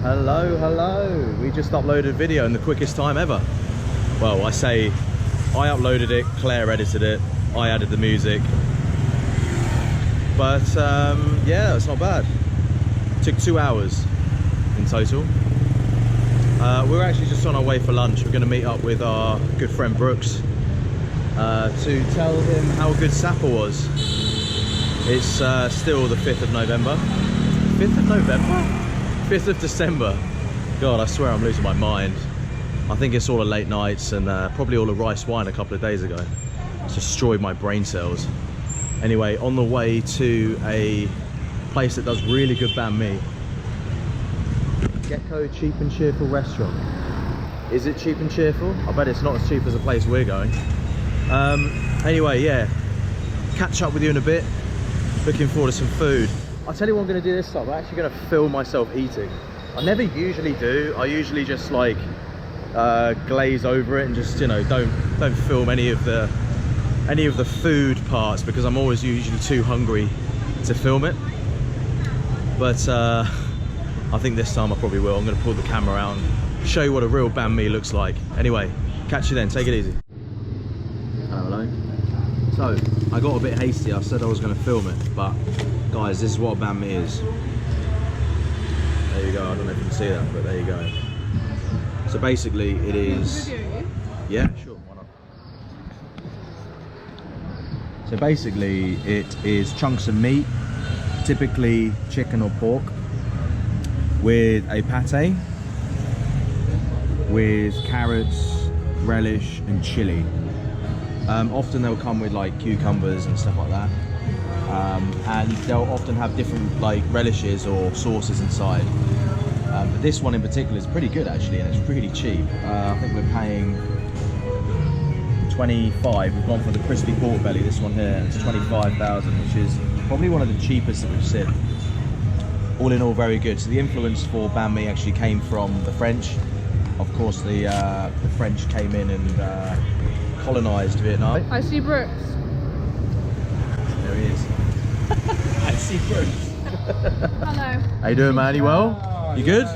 Hello, hello. We just uploaded a video in the quickest time ever. Well, I say I uploaded it, Claire edited it, I added the music. But yeah, it's not bad. Took 2 hours in total. We're actually just on our way for lunch. We're going to meet up with our good friend Brooks to tell him how good Sapa was. It's still the 5th of November. 5th of November? 5th of December. God, I swear I'm losing my mind. I think it's all the late nights and probably all the rice wine a couple of days ago. It's destroyed my brain cells. Anyway, on the way to a place that does really good banh mi. Gecko Cheap and Cheerful restaurant. Is it cheap and cheerful? I bet it's not as cheap as the place we're going. Anyway, yeah. Catch up with you in a bit. Looking forward to some food. I'll tell you what I'm going to do this time. I'm actually going to film myself eating. I never usually do. I usually just like glaze over it and just, you know, don't film any of the food parts because I'm always usually too hungry to film it. But I think this time I probably will. I'm going to pull the camera out and show you what a real banh mi looks like. Anyway, catch you then. Take it easy. Hello. So I got a bit hasty. I said I was going to film it, but guys, this is what banh mi is. There you go. I don't know if you can see that, but there you go. So basically it is... Yeah, sure, why not? So basically it is chunks of meat, typically chicken or pork, with a pate, with carrots, relish and chili. Often they'll come with like cucumbers and stuff like that. And they'll often have different like relishes or sauces inside. But this one in particular is pretty good actually, and it's really cheap. I think we're paying 25. We've gone for the crispy pork belly, this one here. It's 25,000, which is probably one of the cheapest that we've seen. All in all, very good. So the influence for banh mi actually came from the French. Of course, the French came in and colonized Vietnam. I see Brooks. There he is. I see Brooks. Hello. How you doing, man? You well? You good?